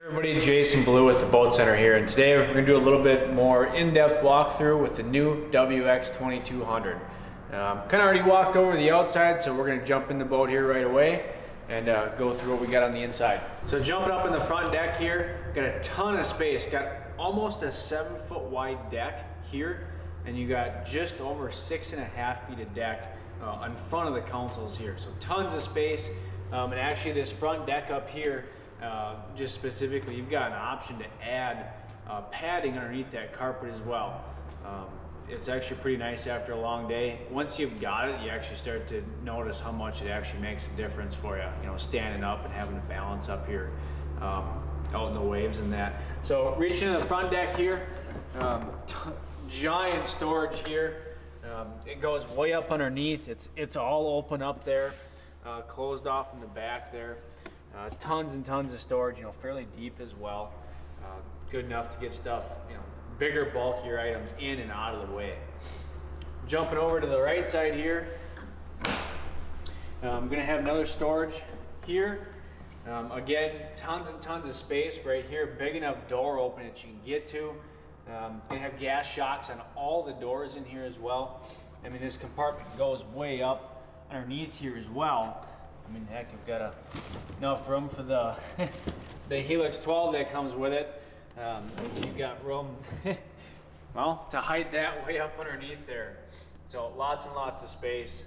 Everybody, Jason Blue with the Boat Center here, and today we're going to do a little bit more in-depth walkthrough with the new WX2200. Kind of already walked over the outside, so we're going to jump in the boat here right away and go through what we got on the inside. So jumping up in the front deck here, got a ton of space, got almost a 7-foot wide deck here, and you got just over 6.5 feet of deck in front of the consoles here. So tons of space, and actually this front deck up here, just specifically, you've got an option to add padding underneath that carpet as well. It's actually pretty nice after a long day. Once you've got it, you actually start to notice how much it actually makes a difference for you. You know, standing up and having to balance up here out in the waves and that. So reaching to the front deck here, giant storage here. It goes way up underneath. It's all open up there, closed off in the back there. Tons and tons of storage, you know, fairly deep as well. Good enough to get stuff, you know, bigger, bulkier items in and out of the way. Jumping over to the right side here, I'm going to have another storage here. Again, tons and tons of space right here, big enough door open that you can get to. Going to have gas shocks on all the doors in here as well. I mean, this compartment goes way up underneath here as well. I mean, heck, you've got enough room for the the Helix 12 that comes with it. You've got room, well, to hide that way up underneath there. So lots and lots of space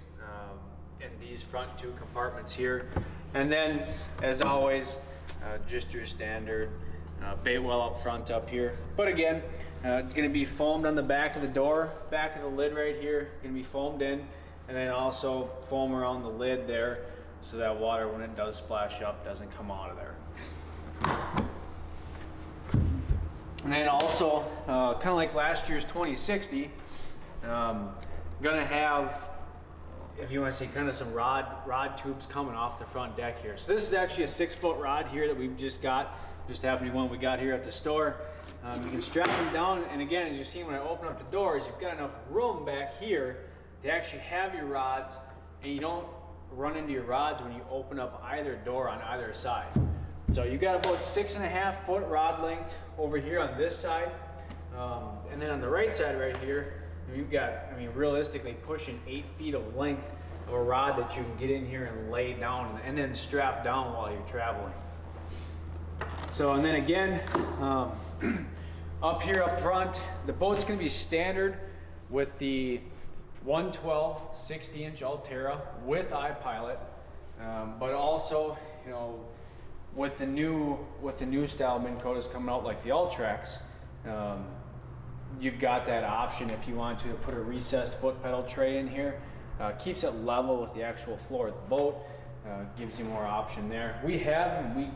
in these front two compartments here. And then, as always, just your standard bait well up front up here. But again, it's going to be foamed on the back of the door, back of the lid right here, going to be foamed in, and then also foam around the lid there, so that water, when it does splash up, doesn't come out of there. And then also, kind of like last year's 2060, gonna have, if you want to see, kind of some rod tubes coming off the front deck here. So this is actually a 6-foot rod here that we've just got. Just happened to be one we got here at the store. You can strap them down, and again, as you see when I open up the doors, you've got enough room back here to actually have your rods, and you don't run into your rods when you open up either door on either side. So you got about 6.5 foot rod length over here on this side, and then on the right side right here, you've got, I mean, realistically pushing 8 feet of length of a rod that you can get in here and lay down and then strap down while you're traveling. So, and then again, up here up front, the boat's going to be standard with the 112 60-inch Altera with iPilot, but also, you know, with the new style Minn Kotas coming out like the Ultrax, you've got that option if you want to put a recessed foot pedal tray in here. Keeps it level with the actual floor of the boat. Gives you more option there. We have, and we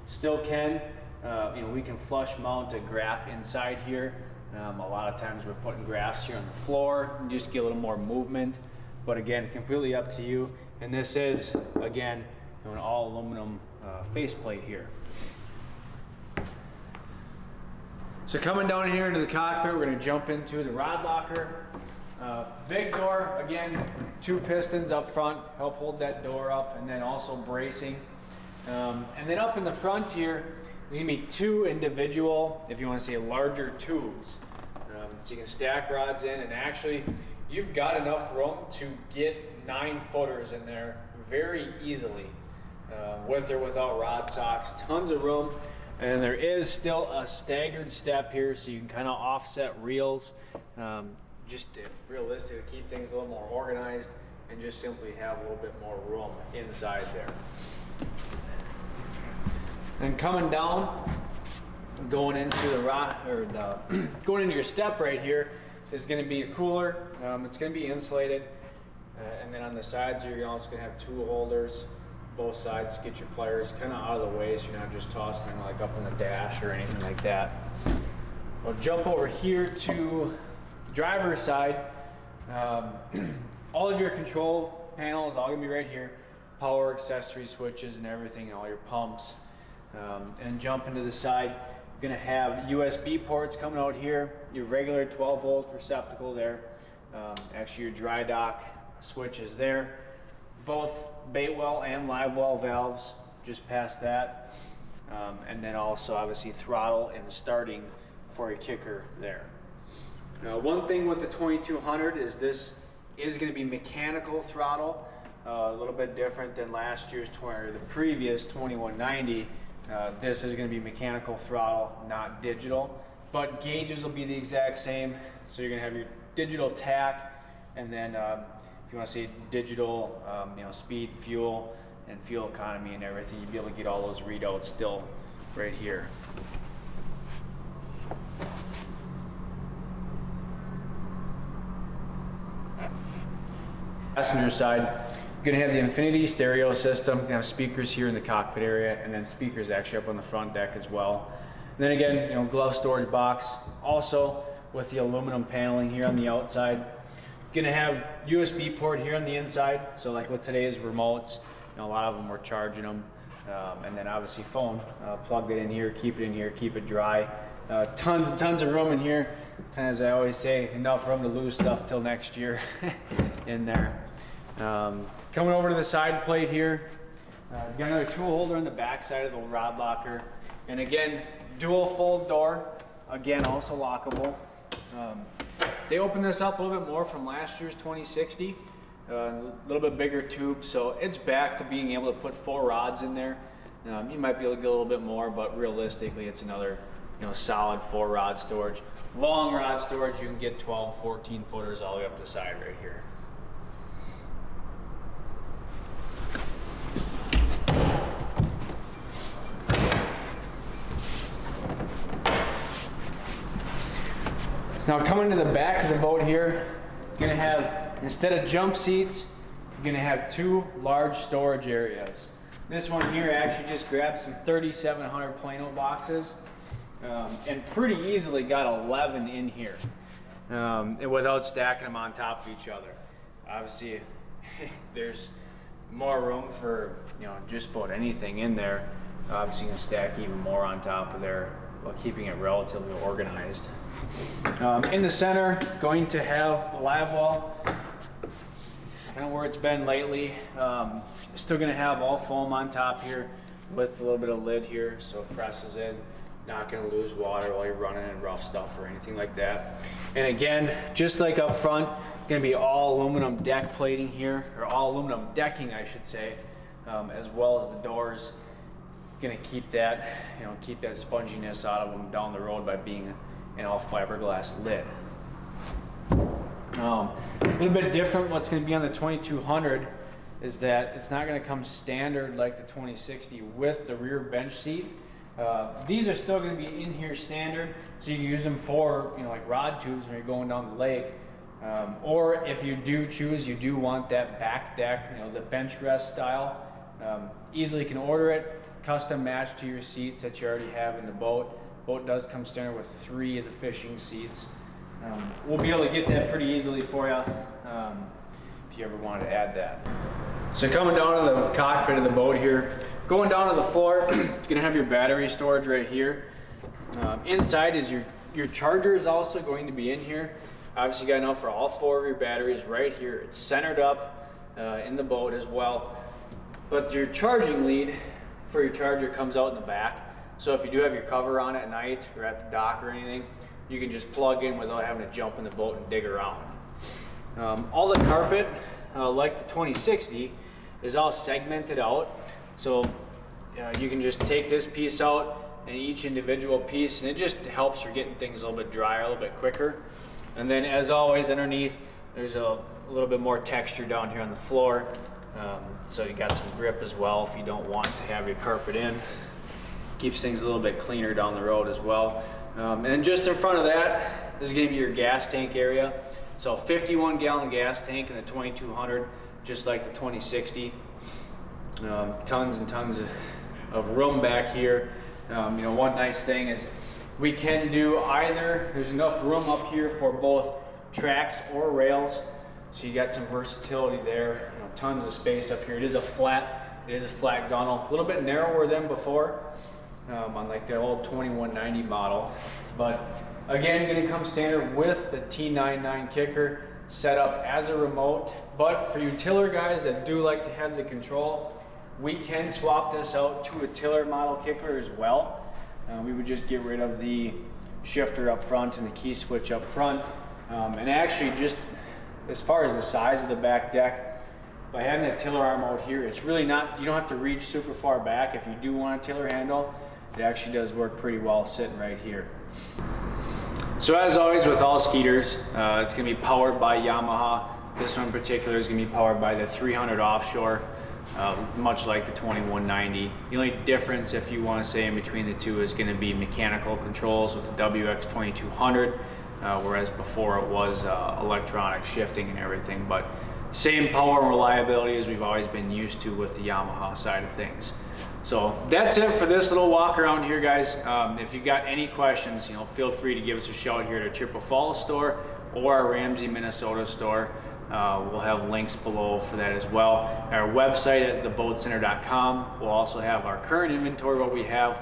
still can, you know, we can flush mount a graph inside here. A lot of times we're putting graphs here on the floor, just get a little more movement. But again, completely up to you. And this is, again, you know, an all aluminum faceplate here. So coming down here into the cockpit, we're going to jump into the rod locker. Big door, again, 2 pistons up front, help hold that door up, and then also bracing. And then up in the front here, there's going to be 2 individual, if you want to say larger tubes. So you can stack rods in, and actually you've got enough room to get 9-footers in there very easily, with or without rod socks. Tons of room, and there is still a staggered step here, so you can kind of offset reels, just to realistically keep things a little more organized and just simply have a little bit more room inside there. And coming down, going into the going into your step right here is going to be a cooler. It's going to be insulated, and then on the sides here, you're also going to have tool holders, both sides. Get your pliers kind of out of the way, so you're not just tossing them like up on the dash or anything like that. We'll jump over here to the driver's side. All of your control panels all going to be right here. Power, accessory switches, and everything, and all your pumps. And jump into the side, you're going to have USB ports coming out here, your regular 12-volt receptacle there, actually your dry dock switches there, both bait well and live well valves just past that. and then also obviously throttle and starting for a kicker there. One thing with the 2200 is this is going to be mechanical throttle, a little bit different than last year's the previous 2190. This is going to be mechanical throttle, not digital, but gauges will be the exact same. So you're going to have your digital tach, and then if you want to see digital, speed, fuel, and fuel economy and everything, you'll be able to get all those readouts still right here. Passenger side, you're going to have the infinity stereo system. You're going to have speakers here in the cockpit area, and then speakers actually up on the front deck as well. And then again, glove storage box, also with the aluminum paneling here on the outside. You're going to have USB port here on the inside, so like with today's remotes, a lot of them we're charging them. And then obviously phone, plug it in here, keep it dry. Tons and tons of room in here. And as I always say, enough room to lose stuff till next year in there. Coming over to the side plate here, you've got another tool holder on the back side of the rod locker. And again, dual fold door, again also lockable. They opened this up a little bit more from last year's 2060. A little bit bigger tube, so it's back to being able to put 4 rods in there. You might be able to get a little bit more, but realistically it's another solid 4 rod storage. Long rod storage, you can get 12, 14 footers all the way up the side right here. So now coming to the back of the boat here, you're gonna have, instead of jump seats, you're gonna have 2 large storage areas. This one here actually just grabbed some 3700 Plano boxes and pretty easily got 11 in here without stacking them on top of each other. Obviously, there's more room for just about anything in there. Obviously, you can stack even more on top of there while keeping it relatively organized. In the center, going to have the live well, kind of where it's been lately. Still going to have all foam on top here with a little bit of lid here so it presses in. Not going to lose water while you're running in rough stuff or anything like that. And again, just like up front, going to be all aluminum deck plating here, or all aluminum decking I should say, as well as the doors. Going to keep that, keep that sponginess out of them down the road by being an all fiberglass lid. A little bit different what's going to be on the 2200 is that it's not going to come standard like the 2060 with the rear bench seat. These are still going to be in here standard, so you can use them for like rod tubes when you're going down the lake. Or if you do choose, you do want that back deck, the bench rest style, easily can order it, custom match to your seats that you already have in the boat. Boat does come standard with 3 of the fishing seats. We'll be able to get that pretty easily for you if you ever wanted to add that. So coming down to the cockpit of the boat here, going down to the floor, you're gonna have your battery storage right here. Inside is your charger is also going to be in here. Obviously you got enough for all 4 of your batteries right here. It's centered up in the boat as well. But your charging lead for your charger comes out in the back. So if you do have your cover on at night or at the dock or anything, you can just plug in without having to jump in the boat and dig around. All the carpet, like the 2060, is all segmented out. So you can just take this piece out and each individual piece, and it just helps for getting things a little bit drier, a little bit quicker. And then as always underneath, there's a little bit more texture down here on the floor. So you got some grip as well if you don't want to have your carpet in. Keeps things a little bit cleaner down the road as well. And then just in front of that, this is gonna be your gas tank area. So 51 gallon gas tank in the 2200, just like the 2060. Tons and tons of room back here. One nice thing is we can do either, there's enough room up here for both tracks or rails. So you got some versatility there, tons of space up here. It is a flat gunnel, a little bit narrower than before. On like the old 2190 model, but again going to come standard with the T99 kicker set up as a remote. But for you tiller guys that do like to have the control, We can swap this out to a tiller model kicker as well. We would just get rid of the shifter up front and the key switch up front. And actually, just as far as the size of the back deck, by having that tiller arm out here, it's really not, you don't have to reach super far back. If you do want a tiller handle, it actually does work pretty well sitting right here. So as always with all Skeeters, it's going to be powered by Yamaha. This one in particular is going to be powered by the 300 offshore. Much like the 2190. The only difference, if you want to say in between the two, is going to be mechanical controls with the WX2200, whereas before it was electronic shifting and everything. But same power and reliability as we've always been used to with the Yamaha side of things. So that's it for this little walk around here, guys. If you got any questions, feel free to give us a shout here at our Chippewa Falls store or our Ramsey, Minnesota store. We'll have links below for that as well. Our website at theboatcenter.com will also have our current inventory, what we have.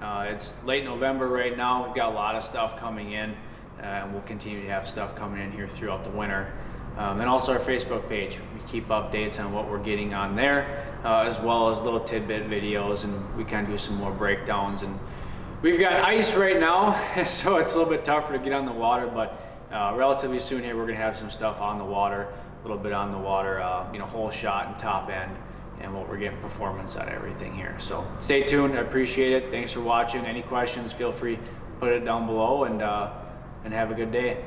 It's late November right now. We've got a lot of stuff coming in, and we'll continue to have stuff coming in here throughout the winter. And also our Facebook page. We keep updates on what we're getting on there, as well as little tidbit videos, and we kind of do some more breakdowns. And we've got ice right now, so it's a little bit tougher to get on the water, but relatively soon here, we're going to have some stuff on the water, a little bit on the water, whole shot and top end, and what we're getting performance out of everything here. So stay tuned. I appreciate it. Thanks for watching. Any questions, feel free, put it down below, and have a good day.